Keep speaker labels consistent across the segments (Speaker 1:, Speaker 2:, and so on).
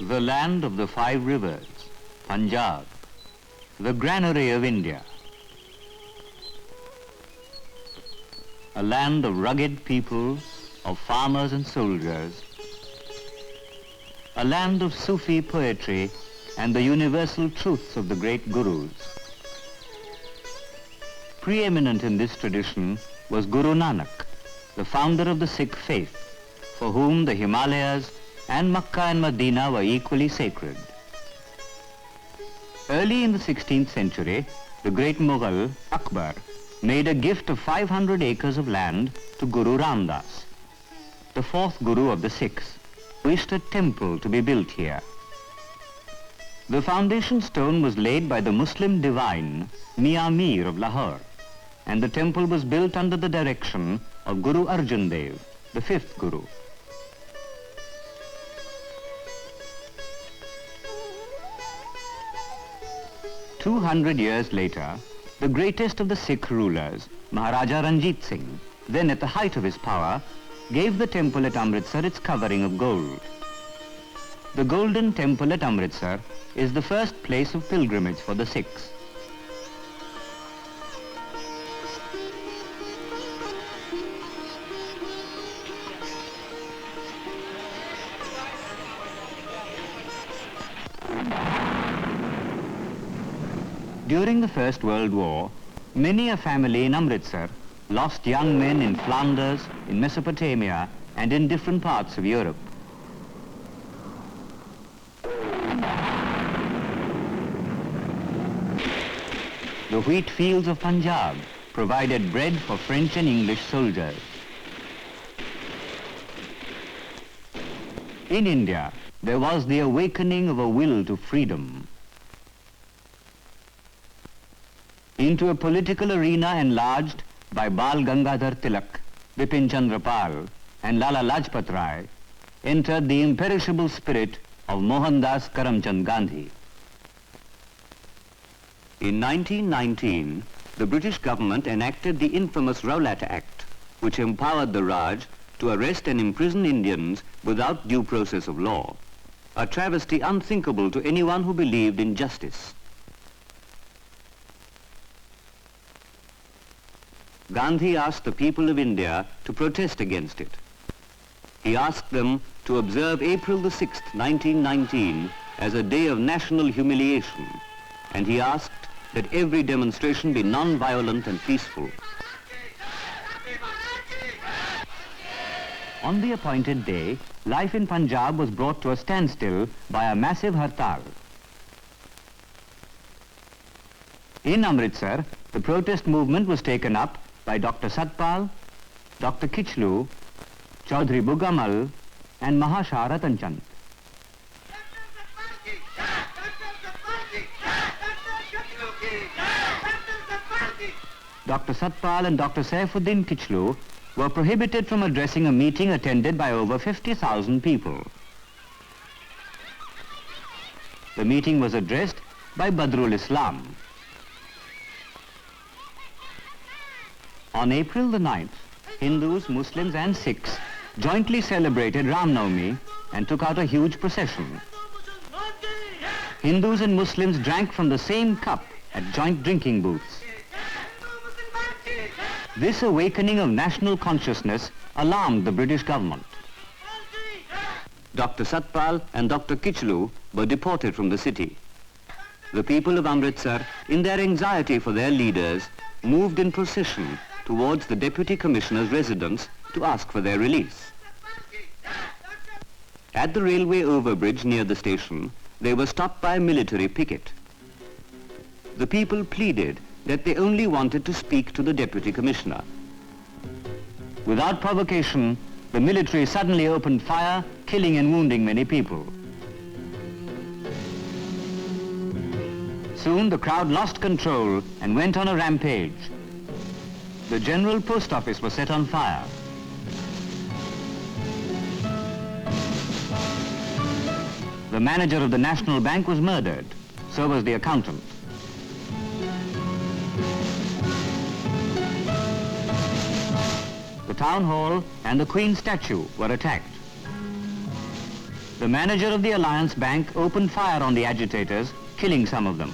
Speaker 1: The land of the five rivers, Punjab, the granary of India. A land of rugged people, of farmers and soldiers. A land of Sufi poetry and the universal truths of the great gurus. Preeminent in this tradition was Guru Nanak, the founder of the Sikh faith, for whom the Himalayas and Makkah and Medina were equally sacred. Early in the 16th century, the great Mughal, Akbar, made a gift of 500 acres of land to Guru Ram Das. The fourth Guru of the Sikhs wished a temple to be built here. The foundation stone was laid by the Muslim divine, Mian Mir of Lahore, and the temple was built under the direction of Guru Arjan Dev, the fifth Guru. "200 years later, the greatest of the Sikh rulers, Maharaja Ranjit Singh, then at the height of his power, gave the temple at Amritsar its covering of gold. The Golden Temple at Amritsar is the first place of pilgrimage for the Sikhs. During the First World War, many a family in Amritsar lost young men in Flanders, in Mesopotamia, and in different parts of Europe. The wheat fields of Punjab provided bread for French and English soldiers. In India, there was the awakening of a will to freedom. Into a political arena enlarged by Bal Gangadhar Tilak, Bipin Chandra Pal, and Lala Lajpat Rai, entered the imperishable spirit of Mohandas Karamchand Gandhi. In 1919, the British government enacted the infamous Rowlatt Act, which empowered the Raj to arrest and imprison Indians without due process of law, a travesty unthinkable to anyone who believed in justice. Gandhi asked the people of India to protest against it. He asked them to observe April the 6th, 1919 as a day of national humiliation, and he asked that every demonstration be non-violent and peaceful. On the appointed day, life in Punjab was brought to a standstill by a massive hartal. In Amritsar, the protest movement was taken up by Dr. Satpal, Dr. Kichlu, Chaudhry Bugamal, and Mahasha Ratanchand. Dr. Satpal and Dr. Saifuddin Kichlu were prohibited from addressing a meeting attended by over 50,000 people. The meeting was addressed by Badrul Islam. On April the 9th, Hindus, Muslims and Sikhs jointly celebrated Ram Navami and took out a huge procession. Hindus and Muslims drank from the same cup at joint drinking booths. This awakening of national consciousness alarmed the British government. Dr. Satpal and Dr. Kichlu were deported from the city. The people of Amritsar, in their anxiety for their leaders, moved in procession towards the Deputy Commissioner's residence to ask for their release. At the railway overbridge near the station, they were stopped by a military picket. The people pleaded that they only wanted to speak to the Deputy Commissioner. Without provocation, the military suddenly opened fire, killing and wounding many people. Soon the crowd lost control and went on a rampage. The General Post Office was set on fire. The manager of the National Bank was murdered. So was the accountant. The town hall and the Queen's statue were attacked. The manager of the Alliance Bank opened fire on the agitators, killing some of them.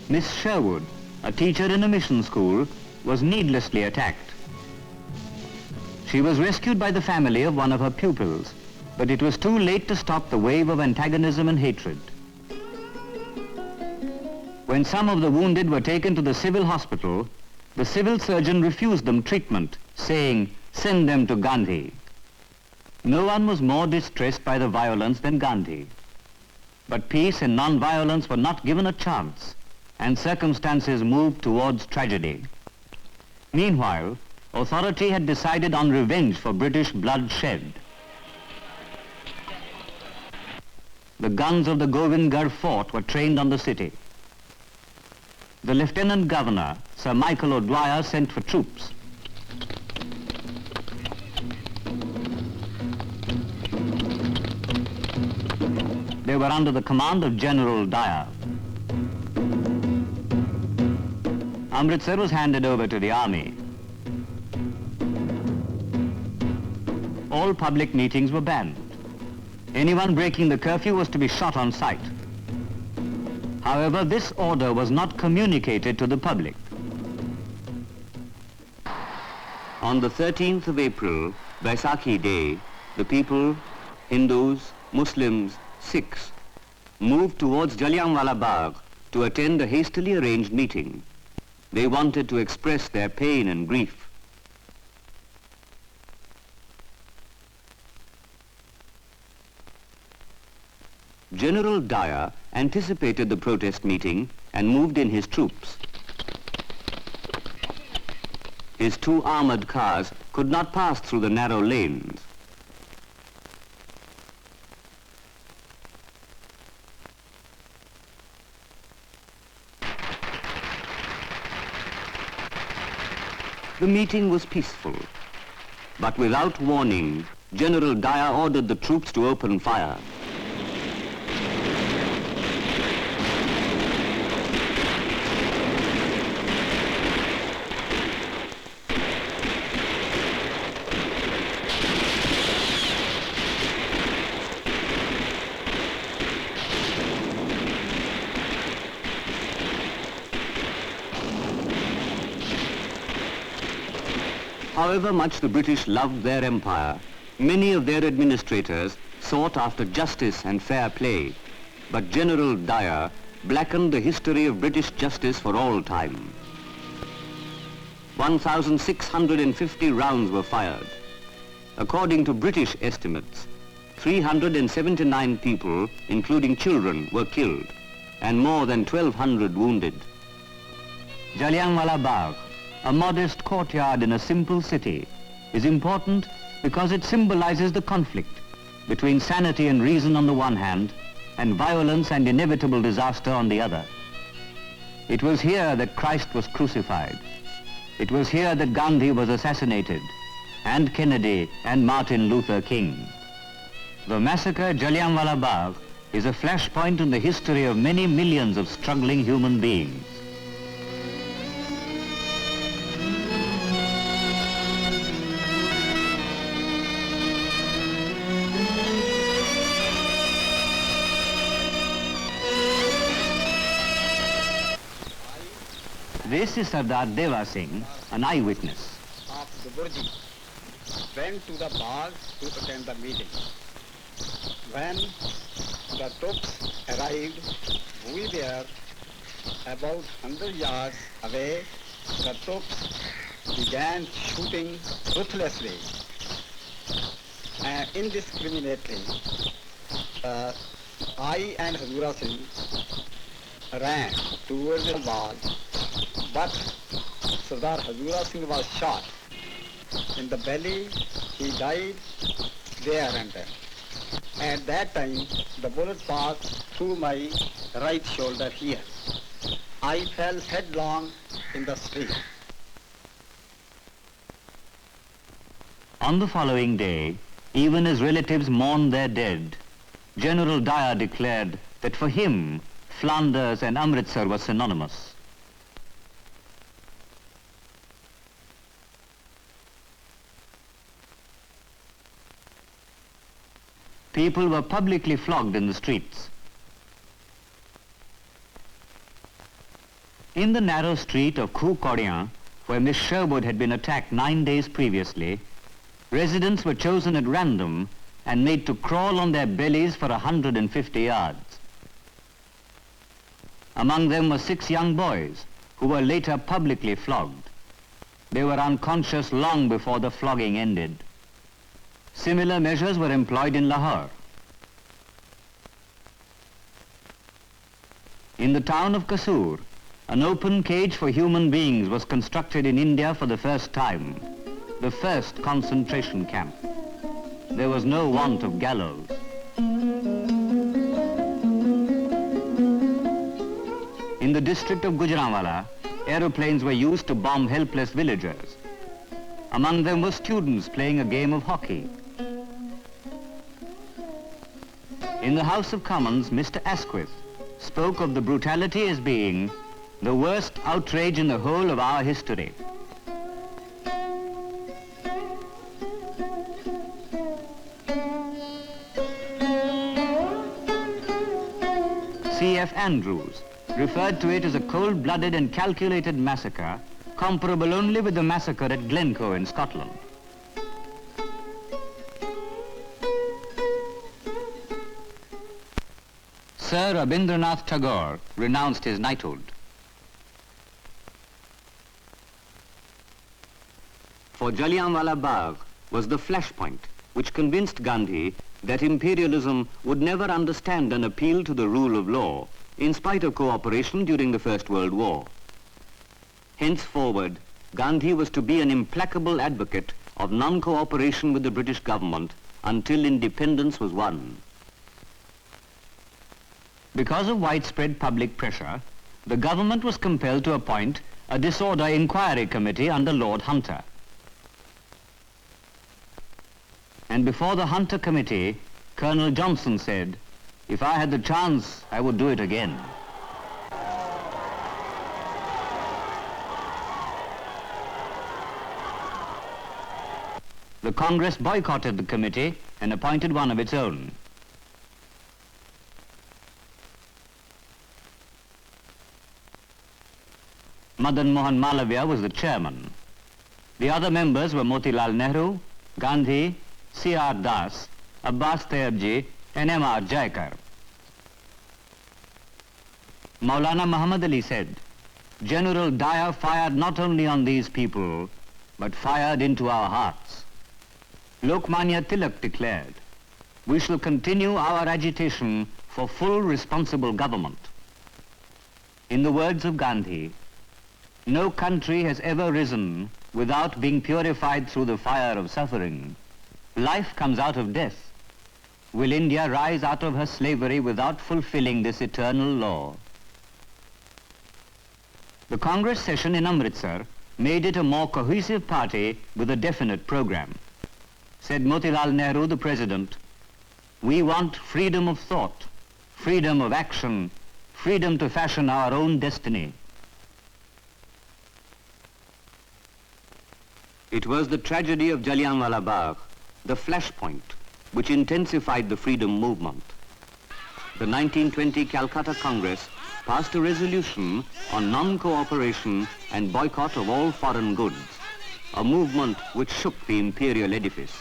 Speaker 1: Miss Sherwood, a teacher in a mission school, was needlessly attacked. She was rescued by the family of one of her pupils, but it was too late to stop the wave of antagonism and hatred. When some of the wounded were taken to the civil hospital, the civil surgeon refused them treatment, saying, "Send them to Gandhi." No one was more distressed by the violence than Gandhi. But peace and non-violence were not given a chance, and circumstances moved towards tragedy. Meanwhile, authority had decided on revenge for British blood shed. The guns of the Govindgarh fort were trained on the city. The Lieutenant Governor, Sir Michael O'Dwyer, sent for troops. They were under the command of General Dyer. Amritsar was handed over to the army. All public meetings were banned. Anyone breaking the curfew was to be shot on sight. However, this order was not communicated to the public. On the 13th of April, Baisakhi Day, the people, Hindus, Muslims, Sikhs, moved towards Jallianwala Bagh to attend a hastily arranged meeting. They wanted to express their pain and grief. General Dyer anticipated the protest meeting and moved in his troops. His 2 armored cars could not pass through the narrow lanes. The meeting was peaceful, but without warning, General Dyer ordered the troops to open fire. However much the British loved their empire, many of their administrators sought after justice and fair play. But General Dyer blackened the history of British justice for all time. 1,650 rounds were fired. According to British estimates, 379 people, including children, were killed, and more than 1,200 wounded. Jallianwala Bagh, a modest courtyard in a simple city, is important because it symbolizes the conflict between sanity and reason on the one hand and violence and inevitable disaster on the other. It was here that Christ was crucified. It was here that Gandhi was assassinated, and Kennedy and Martin Luther King. The massacre at Jallianwala Bagh is a flashpoint in the history of many millions of struggling human beings. This is Sardar Deva Singh, an eyewitness.
Speaker 2: Of the Burji went to the Bagh to attend the meeting. When the troops arrived, we were about 100 yards away. The troops began shooting ruthlessly and indiscriminately. I and Hazura Singh ran towards the Bagh, but Sardar Hazura Singh was shot in the belly. He died there and then. At that time, the bullet passed through my right shoulder here. I fell headlong in the street.
Speaker 1: On the following day, even as relatives mourned their dead, General Dyer declared that for him, Flanders and Amritsar were synonymous. People were publicly flogged in the streets. In the narrow street of Khu Kodian, where Miss Sherwood had been attacked 9 days previously, residents were chosen at random and made to crawl on their bellies for 150 yards. Among them were 6 young boys who were later publicly flogged. They were unconscious long before the flogging ended. Similar measures were employed in Lahore. In the town of Kasur, an open cage for human beings was constructed in India for the first time, the first concentration camp. There was no want of gallows. In the district of Gujranwala, aeroplanes were used to bomb helpless villagers. Among them were students playing a game of hockey. In the House of Commons, Mr. Asquith spoke of the brutality as being the worst outrage in the whole of our history. C.F. Andrews referred to it as a cold-blooded and calculated massacre comparable only with the massacre at Glencoe in Scotland. Sir Rabindranath Tagore renounced his knighthood. For Jallianwala Bagh was the flashpoint which convinced Gandhi that imperialism would never understand an appeal to the rule of law, in spite of cooperation during the First World War. Henceforward, Gandhi was to be an implacable advocate of non-cooperation with the British government until independence was won. Because of widespread public pressure, the government was compelled to appoint a disorder inquiry committee under Lord Hunter. And before the Hunter Committee, Colonel Johnson said, "If I had the chance, I would do it again." The Congress boycotted the committee and appointed one of its own. Madan Mohan Malaviya was the chairman. The other members were Motilal Nehru, Gandhi, C.R. Das, Abbas Tayyabji and M.R. Jaikar. Maulana Muhammad Ali said, "General Dyer fired not only on these people, but fired into our hearts." Lokmanya Tilak declared, "We shall continue our agitation for full responsible government." In the words of Gandhi, "No country has ever risen without being purified through the fire of suffering. Life comes out of death. Will India rise out of her slavery without fulfilling this eternal law?" The Congress session in Amritsar made it a more cohesive party with a definite program. Said Motilal Nehru, the president, "We want freedom of thought, freedom of action, freedom to fashion our own destiny." It was the tragedy of Jallianwala Bagh, the flashpoint, which intensified the freedom movement. The 1920 Calcutta Congress passed a resolution on non-cooperation and boycott of all foreign goods, a movement which shook the imperial edifice.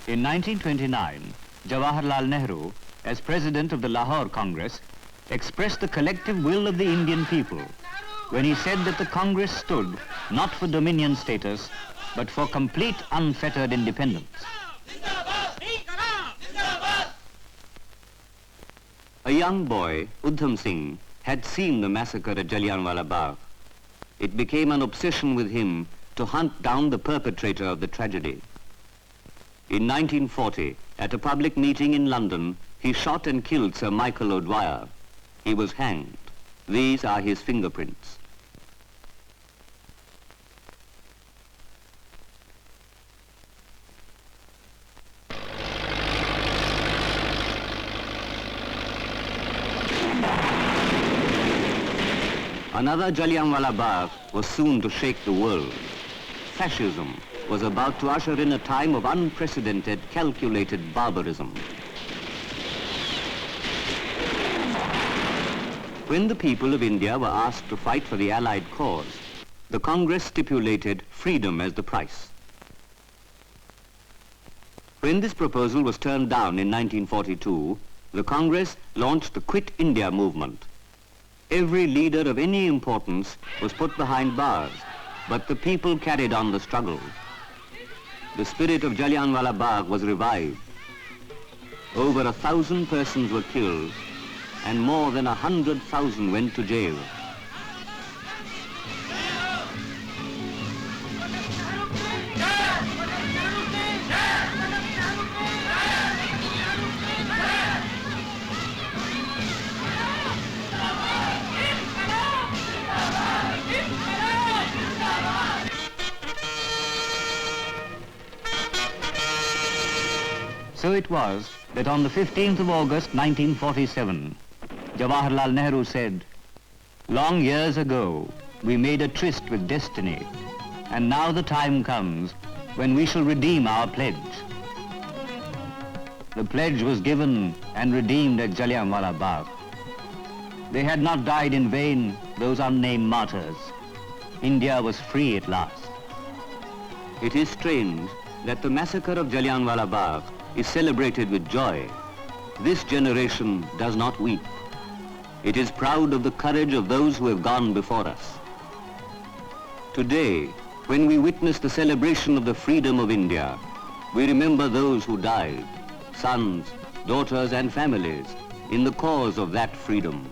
Speaker 1: In 1929, Jawaharlal Nehru, as president of the Lahore Congress, expressed the collective will of the Indian people when he said that the Congress stood not for dominion status, but for complete unfettered independence. A young boy, Udham Singh, had seen the massacre at Jallianwala Bagh. It became an obsession with him to hunt down the perpetrator of the tragedy. In 1940, at a public meeting in London, he shot and killed Sir Michael O'Dwyer. He was hanged. These are his fingerprints. Another Jallianwala Bagh was soon to shake the world. Fascism was about to usher in a time of unprecedented, calculated barbarism. When the people of India were asked to fight for the Allied cause, the Congress stipulated freedom as the price. When this proposal was turned down in 1942, the Congress launched the Quit India movement. Every leader of any importance was put behind bars, but the people carried on the struggle. The spirit of Jallianwala Bagh was revived. Over 1,000 persons were killed, and more than 100,000 went to jail. So it was that on the 15th of August 1947, Jawaharlal Nehru said, "Long years ago, we made a tryst with destiny, and now the time comes when we shall redeem our pledge." The pledge was given and redeemed at Jallianwala Bagh. They had not died in vain, those unnamed martyrs. India was free at last. It is strange that the massacre of Jallianwala Bagh is celebrated with joy. This generation does not weep. It is proud of the courage of those who have gone before us. Today, when we witness the celebration of the freedom of India, we remember those who died, sons, daughters and families, in the cause of that freedom.